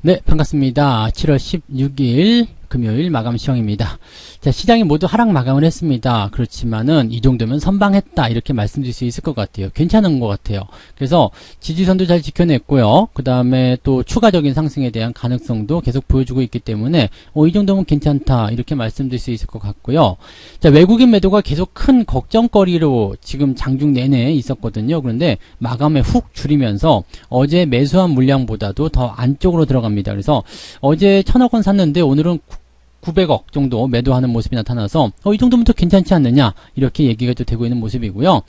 네, 반갑습니다. 7월 16일 금요일 마감 시황입니다. 자, 시장이 모두 하락 마감을 했습니다. 그렇지만은 이 정도면 선방했다 이렇게 말씀드릴 수 있을 것 같아요. 괜찮은 것 같아요. 그래서 지지선도 잘 지켜냈고요. 그 다음에 또 추가적인 상승에 대한 가능성도 계속 보여주고 있기 때문에 이 정도면 괜찮다 이렇게 말씀드릴 수 있을 것 같고요. 자, 외국인 매도가 계속 큰 걱정거리로 지금 장중 내내 있었거든요. 그런데 마감에 훅 줄이면서 어제 매수한 물량보다도 더 안쪽으로 들어갑니다. 그래서 어제 1000억 원 샀는데 오늘은 900억 정도 매도하는 모습이 나타나서 이 정도면 또 괜찮지 않느냐 이렇게 얘기가 또 되고 있는 모습이고요.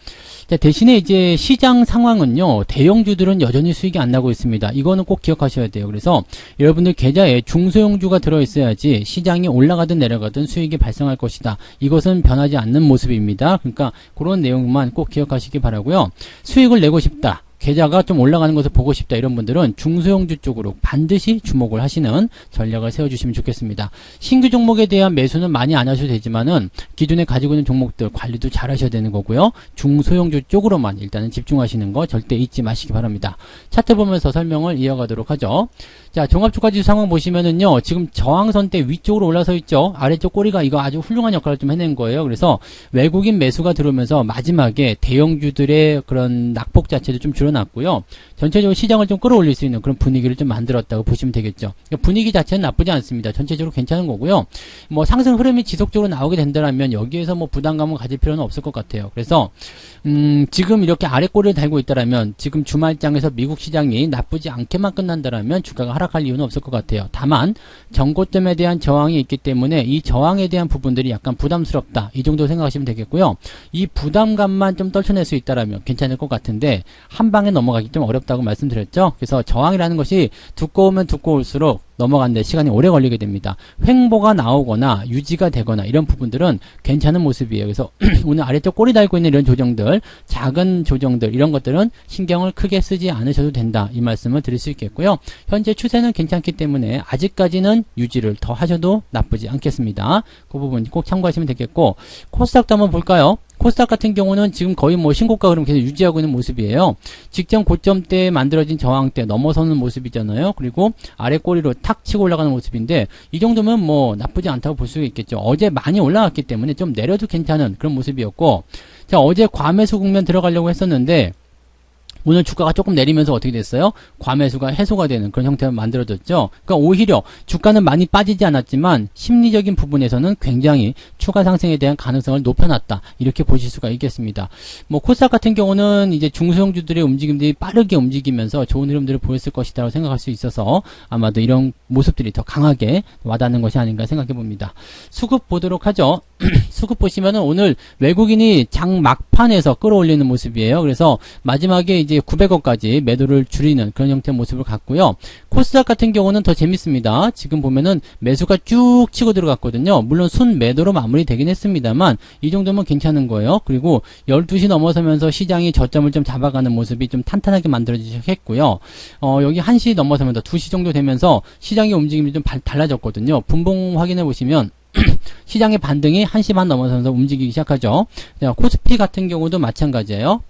자, 대신에 이제 시장 상황은요, 대형주들은 여전히 수익이 안 나고 있습니다. 이거는 꼭 기억하셔야 돼요. 그래서 여러분들 계좌에 중소형주가 들어있어야지 시장이 올라가든 내려가든 수익이 발생할 것이다. 이것은 변하지 않는 모습입니다. 그러니까 그런 내용만 꼭 기억하시기 바라고요. 수익을 내고 싶다, 계좌가 좀 올라가는 것을 보고 싶다, 이런 분들은 중소형주 쪽으로 반드시 주목을 하시는 전략을 세워주시면 좋겠습니다. 신규 종목에 대한 매수는 많이 안 하셔도 되지만은 기존에 가지고 있는 종목들 관리도 잘 하셔야 되는 거고요. 중소형주 쪽으로만 일단은 집중하시는 거 절대 잊지 마시기 바랍니다. 차트 보면서 설명을 이어가도록 하죠. 자, 종합주가지수 상황 보시면은요, 지금 저항선대 위쪽으로 올라서 있죠. 아래쪽 꼬리가 이거 아주 훌륭한 역할을 좀 해낸 거예요. 그래서 외국인 매수가 들어오면서 마지막에 대형주들의 그런 낙폭 자체도 좀 줄어났고요. 전체적으로 시장을 좀 끌어올릴 수 있는 그런 분위기를 좀 만들었다고 보시면 되겠죠. 그러니까 분위기 자체는 나쁘지 않습니다. 전체적으로 괜찮은 거고요. 뭐 상승 흐름이 지속적으로 나오게 된다면 여기에서 뭐 부담감을 가질 필요는 없을 것 같아요. 그래서 지금 이렇게 아래 꼬리를 달고 있다라면 지금 주말장에서 미국 시장이 나쁘지 않게만 끝난다라면 주가가 하락할 이유는 없을 것 같아요. 다만 정고점에 대한 저항이 있기 때문에 이 저항에 대한 부분들이 약간 부담스럽다, 이 정도 생각하시면 되겠고요. 이 부담감만 좀 떨쳐낼 수 있다라면 괜찮을 것 같은데 한 방에 넘어가기 좀 어렵다고 말씀드렸죠. 그래서 저항이라는 것이 두꺼우면 두꺼울수록 넘어가는데 시간이 오래 걸리게 됩니다. 횡보가 나오거나 유지가 되거나 이런 부분들은 괜찮은 모습이에요. 그래서 오늘 아래쪽 꼬리 달고 있는 이런 조정들, 작은 조정들, 이런 것들은 신경을 크게 쓰지 않으셔도 된다, 이 말씀을 드릴 수 있겠고요. 현재 추세는 괜찮기 때문에 아직까지는 유지를 더 하셔도 나쁘지 않겠습니다. 그 부분 꼭 참고하시면 되겠고, 코스닥도 한번 볼까요? 코스닥 같은 경우는 지금 거의 뭐 신고가 흐름 계속 유지하고 있는 모습이에요. 직전 고점 때 만들어진 저항 때 넘어서는 모습이잖아요. 그리고 아래 꼬리로 탁 치고 올라가는 모습인데 이 정도면 뭐 나쁘지 않다고 볼 수 있겠죠. 어제 많이 올라갔기 때문에 좀 내려도 괜찮은 그런 모습이었고, 자, 어제 과매수 국면 들어가려고 했었는데 오늘 주가가 조금 내리면서 어떻게 됐어요? 과매수가 해소가 되는 그런 형태가 만들어졌죠. 그러니까 오히려 주가는 많이 빠지지 않았지만 심리적인 부분에서는 굉장히 추가 상승에 대한 가능성을 높여놨다, 이렇게 보실 수가 있겠습니다. 뭐 코스닥 같은 경우는 이제 중소형주들의 움직임들이 빠르게 움직이면서 좋은 흐름들을 보였을 것이라고 생각할 수 있어서 아마도 이런 모습들이 더 강하게 와닿는 것이 아닌가 생각해 봅니다. 수급 보도록 하죠. 수급 보시면은 오늘 외국인이 장 막판에서 끌어올리는 모습이에요. 그래서 마지막에 이제 900억까지 매도를 줄이는 그런 형태의 모습을 갖고요. 코스닥 같은 경우는 더 재밌습니다. 지금 보면은 매수가 쭉 치고 들어갔거든요. 물론 순 매도로 마무리되긴 했습니다만 이 정도면 괜찮은 거예요. 그리고 12시 넘어서면서 시장이 저점을 좀 잡아가는 모습이 좀 탄탄하게 만들어지셨겠고요. 여기 1시 넘어서면서 2시 정도 되면서 시장의 움직임이 좀 달라졌거든요. 분봉 확인해 보시면 시장의 반등이 1시 반 넘어서면서 움직이기 시작하죠. 코스피 같은 경우도 마찬가지예요.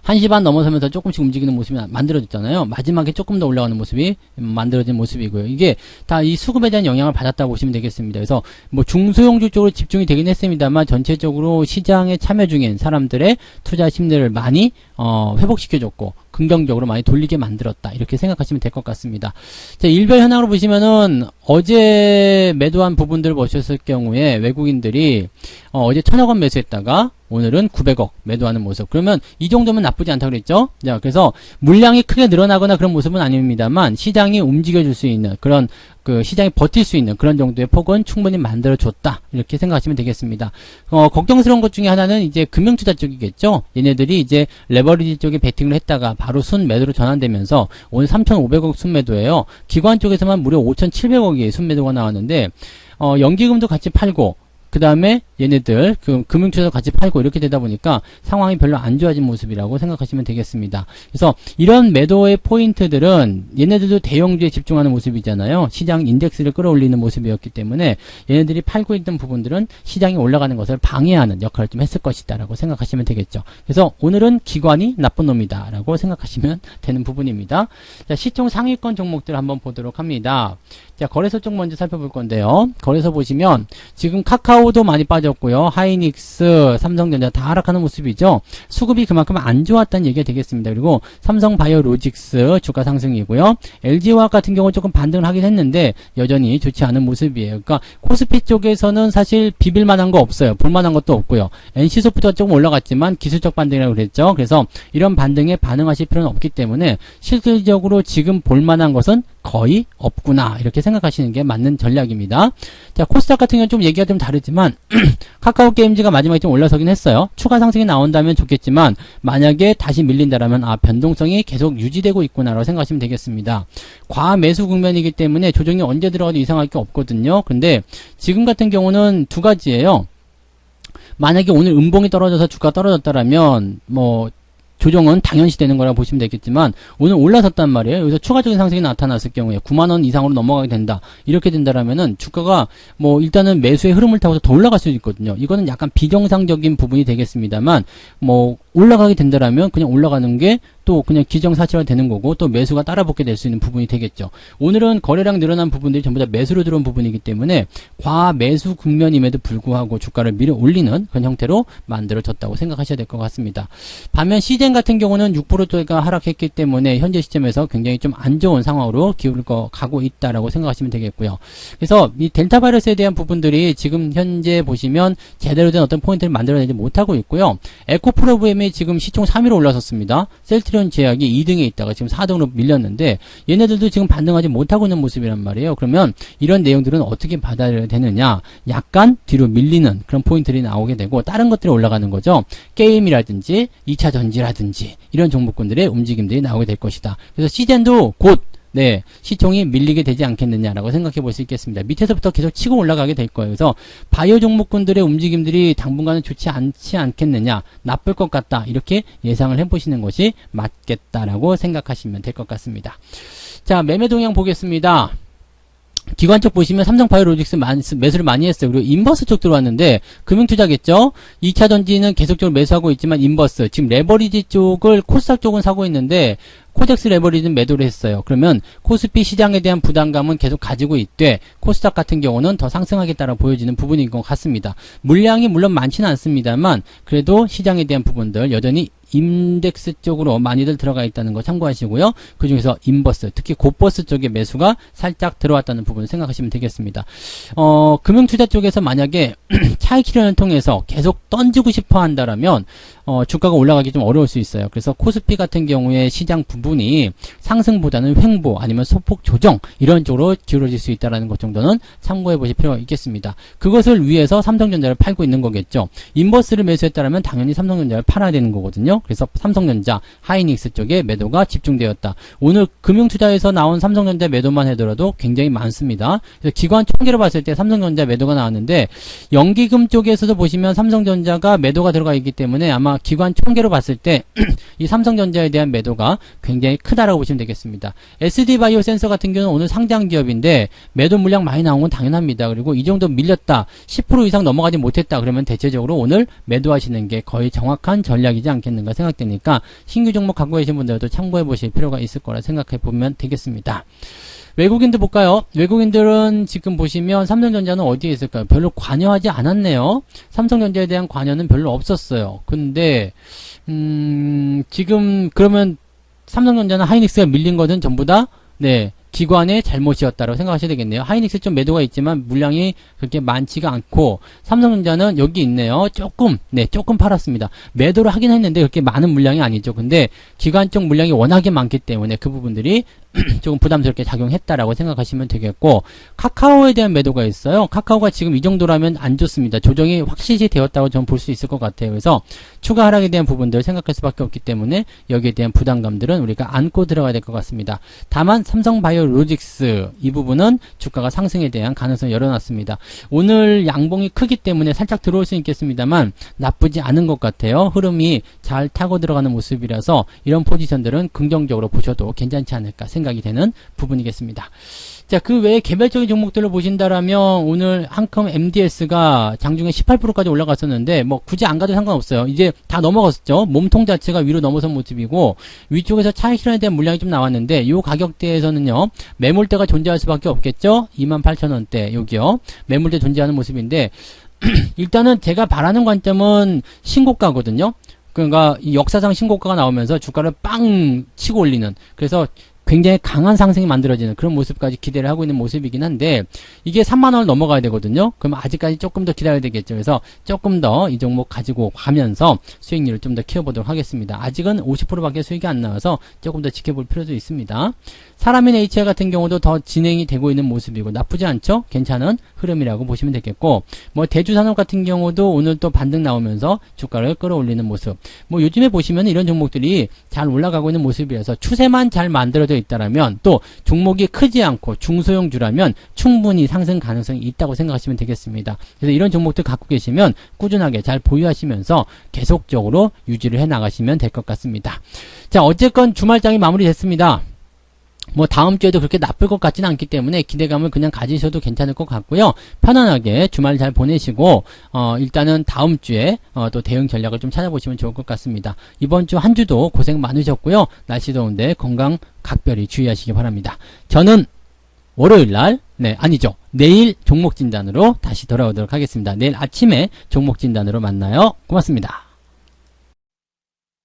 1시 반 넘어서면서 조금씩 움직이는 모습이 만들어졌잖아요. 마지막에 조금 더 올라가는 모습이 만들어진 모습이고요. 이게 다 이 수급에 대한 영향을 받았다고 보시면 되겠습니다. 그래서 뭐 중소형주 쪽으로 집중이 되긴 했습니다만 전체적으로 시장에 참여 중인 사람들의 투자 심리를 많이 회복시켜줬고 긍정적으로 많이 돌리게 만들었다, 이렇게 생각하시면 될 것 같습니다. 자, 일별 현황으로 보시면은 어제 매도한 부분들을 보셨을 경우에 외국인들이 어제 1000억 원 매수했다가 오늘은 900억 매도하는 모습. 그러면 이 정도면 나쁘지 않다고 그랬죠? 자, 그래서 물량이 크게 늘어나거나 그런 모습은 아닙니다만 시장이 움직여줄 수 있는 그런 시장이 버틸 수 있는 그런 정도의 폭은 충분히 만들어줬다, 이렇게 생각하시면 되겠습니다. 걱정스러운 것 중에 하나는 이제 금융투자 쪽이겠죠. 얘네들이 이제 레버리지 쪽에 베팅을 했다가 바로 순 매도로 전환되면서 오늘 3,500억 순매도예요. 기관 쪽에서만 무려 5,700억의 순매도가 나왔는데 연기금도 같이 팔고 그 다음에 얘네들 금융투자도 같이 팔고 이렇게 되다 보니까 상황이 별로 안 좋아진 모습이라고 생각하시면 되겠습니다. 그래서 이런 매도의 포인트들은 얘네들도 대형주에 집중하는 모습이잖아요. 시장 인덱스를 끌어올리는 모습이었기 때문에 얘네들이 팔고 있던 부분들은 시장이 올라가는 것을 방해하는 역할을 좀 했을 것이다 라고 생각하시면 되겠죠. 그래서 오늘은 기관이 나쁜 놈이다 라고 생각하시면 되는 부분입니다. 자, 시총 상위권 종목들 한번 보도록 합니다. 자, 거래소 쪽 먼저 살펴볼 건데요. 거래소 보시면 지금 카카오도 많이 빠졌고요. 하이닉스, 삼성전자 다 하락하는 모습이죠. 수급이 그만큼 안 좋았다는 얘기가 되겠습니다. 그리고 삼성바이오로직스 주가 상승이고요. LG화학 같은 경우 조금 반등을 하긴 했는데 여전히 좋지 않은 모습이에요. 그러니까 코스피 쪽에서는 사실 비빌 만한 거 없어요. 볼 만한 것도 없고요. NC소프트가 조금 올라갔지만 기술적 반등이라고 그랬죠. 그래서 이런 반등에 반응하실 필요는 없기 때문에 실질적으로 지금 볼 만한 것은 거의 없구나 이렇게 생각하시는 게 맞는 전략입니다. 자, 코스닥 같은 경우는 좀 얘기가 좀 다르지만 카카오게임즈가 마지막에 좀 올라서긴 했어요. 추가 상승이 나온다면 좋겠지만 만약에 다시 밀린다라면 변동성이 계속 유지되고 있구나라고 생각하시면 되겠습니다. 과매수 국면이기 때문에 조정이 언제 들어가도 이상할 게 없거든요. 근데 지금 같은 경우는 두 가지예요. 만약에 오늘 음봉이 떨어져서 주가가 떨어졌다라면 조정은 당연시 되는 거라고 보시면 되겠지만 오늘 올라섰단 말이에요. 여기서 추가적인 상승이 나타났을 경우에 9만원 이상으로 넘어가게 된다. 이렇게 된다라면은 주가가 일단은 매수의 흐름을 타고서 더 올라갈 수도 있거든요. 이거는 약간 비정상적인 부분이 되겠습니다만 올라가게 된다라면 그냥 올라가는 게 또 그냥 기정사실화 되는 거고 또 매수가 따라붙게 될 수 있는 부분이 되겠죠. 오늘은 거래량 늘어난 부분들이 전부 다 매수로 들어온 부분이기 때문에 과매수 국면임에도 불구하고 주가를 밀어 올리는 그런 형태로 만들어졌다고 생각하셔야 될 것 같습니다. 반면 시젠 같은 경우는 6%가 하락했기 때문에 현재 시점에서 굉장히 좀 안 좋은 상황으로 가고 있다라고 생각하시면 되겠고요. 그래서 이 델타 바이러스에 대한 부분들이 지금 현재 보시면 제대로 된 어떤 포인트를 만들어내지 못하고 있고요. 에코프로브엠이 지금 시총 3위로 올라섰습니다. 셀트리온 제약이 2등에 있다가 지금 4등으로 밀렸는데 얘네들도 지금 반등하지 못하고 있는 모습이란 말이에요. 그러면 이런 내용들은 어떻게 받아들여야 되느냐, 약간 뒤로 밀리는 그런 포인트들이 나오게 되고 다른 것들이 올라가는 거죠. 게임이라든지 2차 전지라든지 이런 종목군들의 움직임들이 나오게 될 것이다. 그래서 시젠도 곧 시총이 밀리게 되지 않겠느냐라고 생각해 볼 수 있겠습니다. 밑에서부터 계속 치고 올라가게 될 거예요. 그래서 바이오 종목군들의 움직임들이 당분간은 좋지 않지 않겠느냐, 나쁠 것 같다 이렇게 예상을 해보시는 것이 맞겠다라고 생각하시면 될 것 같습니다. 자, 매매 동향 보겠습니다. 기관 쪽 보시면 삼성바이오로직스 매수를 많이 했어요. 그리고 인버스 쪽 들어왔는데 금융투자겠죠. 2차 전지는 계속적으로 매수하고 있지만 인버스 지금 레버리지 쪽을 코스닥 쪽은 사고 있는데 코덱스 레버리지는 매도를 했어요. 그러면 코스피 시장에 대한 부담감은 계속 가지고 있되 코스닥 같은 경우는 더 상승하겠다라고 보여지는 부분인 것 같습니다. 물량이 물론 많지는 않습니다만 그래도 시장에 대한 부분들 여전히 인덱스 쪽으로 많이들 들어가 있다는 거 참고하시고요. 그 중에서 인버스, 특히 고버스 쪽의 매수가 살짝 들어왔다는 부분을 생각하시면 되겠습니다. 금융투자 쪽에서 만약에 차익 실현을 통해서 계속 던지고 싶어 한다라면 주가가 올라가기 좀 어려울 수 있어요. 그래서 코스피 같은 경우에 시장 부분이 상승보다는 횡보 아니면 소폭 조정 이런 쪽으로 기울어질 수 있다는 것 정도는 참고해 보실 필요가 있겠습니다. 그것을 위해서 삼성전자를 팔고 있는 거겠죠. 인버스를 매수했다면 당연히 삼성전자를 팔아야 되는 거거든요. 그래서 삼성전자, 하이닉스 쪽에 매도가 집중되었다. 오늘 금융투자에서 나온 삼성전자 매도만 하더라도 굉장히 많습니다. 그래서 기관 총계로 봤을 때 삼성전자 매도가 나왔는데 연기금 쪽에서도 보시면 삼성전자가 매도가 들어가 있기 때문에 아마 기관 총계로 봤을 때 이 삼성전자에 대한 매도가 굉장히 크다라고 보시면 되겠습니다. SD바이오 센서 같은 경우는 오늘 상장 기업인데 매도 물량 많이 나온 건 당연합니다. 그리고 이 정도 밀렸다, 10% 이상 넘어가지 못했다 그러면 대체적으로 오늘 매도하시는 게 거의 정확한 전략이지 않겠는가 생각되니까 신규 종목 갖고 계신 분들도 참고해 보실 필요가 있을 거라 생각해 보면 되겠습니다. 외국인들 볼까요? 외국인들은 지금 보시면 삼성전자는 어디에 있을까요? 별로 관여하지 않았네요. 삼성전자에 대한 관여는 별로 없었어요. 근데 지금 그러면 삼성전자는 하이닉스가 밀린 것은 전부 다 기관의 잘못이었다고 생각하셔야 되겠네요. 하이닉스 좀 매도가 있지만 물량이 그렇게 많지가 않고 삼성전자는 여기 있네요. 조금 팔았습니다. 매도를 하긴 했는데 그렇게 많은 물량이 아니죠. 근데 기관 쪽 물량이 워낙에 많기 때문에 그 부분들이 조금 부담스럽게 작용했다라고 생각하시면 되겠고, 카카오에 대한 매도가 있어요. 카카오가 지금 이 정도라면 안 좋습니다. 조정이 확실히 되었다고 저는 볼 수 있을 것 같아요. 그래서 추가 하락에 대한 부분들을 생각할 수밖에 없기 때문에 여기에 대한 부담감들은 우리가 안고 들어가야 될 것 같습니다. 다만 삼성바이오로직스 이 부분은 주가가 상승에 대한 가능성을 열어놨습니다. 오늘 양봉이 크기 때문에 살짝 들어올 수 있겠습니다만 나쁘지 않은 것 같아요. 흐름이 잘 타고 들어가는 모습이라서 이런 포지션들은 긍정적으로 보셔도 괜찮지 않을까 생각이 되는 부분이겠습니다. 자, 그 외에 개별적인 종목들을 보신다라면 오늘 한컴 MDS가 장중에 18%까지 올라갔었는데 뭐 굳이 안 가도 상관없어요. 이제 다 넘어갔었죠. 몸통 자체가 위로 넘어선 모습이고 위쪽에서 차익 실현에 대한 물량이 좀 나왔는데 요 가격대에서는요. 매물대가 존재할 수밖에 없겠죠. 28,000원대 여기요. 매물대 존재하는 모습인데 일단은 제가 바라는 관점은 신고가거든요. 그러니까 이 역사상 신고가가 나오면서 주가를 빵 치고 올리는, 그래서 굉장히 강한 상승이 만들어지는 그런 모습까지 기대를 하고 있는 모습이긴 한데 이게 3만원을 넘어가야 되거든요. 그럼 아직까지 조금 더 기다려야 되겠죠. 그래서 조금 더 이 종목 가지고 가면서 수익률을 좀 더 키워보도록 하겠습니다. 아직은 50%밖에 수익이 안 나와서 조금 더 지켜볼 필요도 있습니다. 사람인 HR 같은 경우도 더 진행이 되고 있는 모습이고 나쁘지 않죠? 괜찮은 흐름이라고 보시면 되겠고, 뭐 대주산업 같은 경우도 오늘 또 반등 나오면서 주가를 끌어올리는 모습. 뭐 요즘에 보시면 이런 종목들이 잘 올라가고 있는 모습이라서 추세만 잘 만들어져 있다라면, 또 종목이 크지 않고 중소형주라면 충분히 상승 가능성이 있다고 생각하시면 되겠습니다. 그래서 이런 종목들 갖고 계시면 꾸준하게 잘 보유하시면서 계속적으로 유지를 해 나가시면 될 것 같습니다. 자, 어쨌건 주말장이 마무리됐습니다. 뭐 다음 주에도 그렇게 나쁠 것 같지는 않기 때문에 기대감을 그냥 가지셔도 괜찮을 것 같고요. 편안하게 주말 잘 보내시고 일단은 다음 주에 또 대응 전략을 좀 찾아보시면 좋을 것 같습니다. 이번 주 한 주도 고생 많으셨고요. 날씨 더운데 건강 각별히 주의하시기 바랍니다. 저는 월요일날, 내일 종목 진단으로 다시 돌아오도록 하겠습니다. 내일 아침에 종목 진단으로 만나요. 고맙습니다.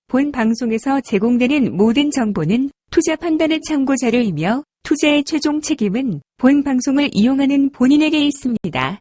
본 방송에서 제공되는 모든 정보는 투자 판단의 참고 자료이며 투자의 최종 책임은 본 방송을 이용하는 본인에게 있습니다.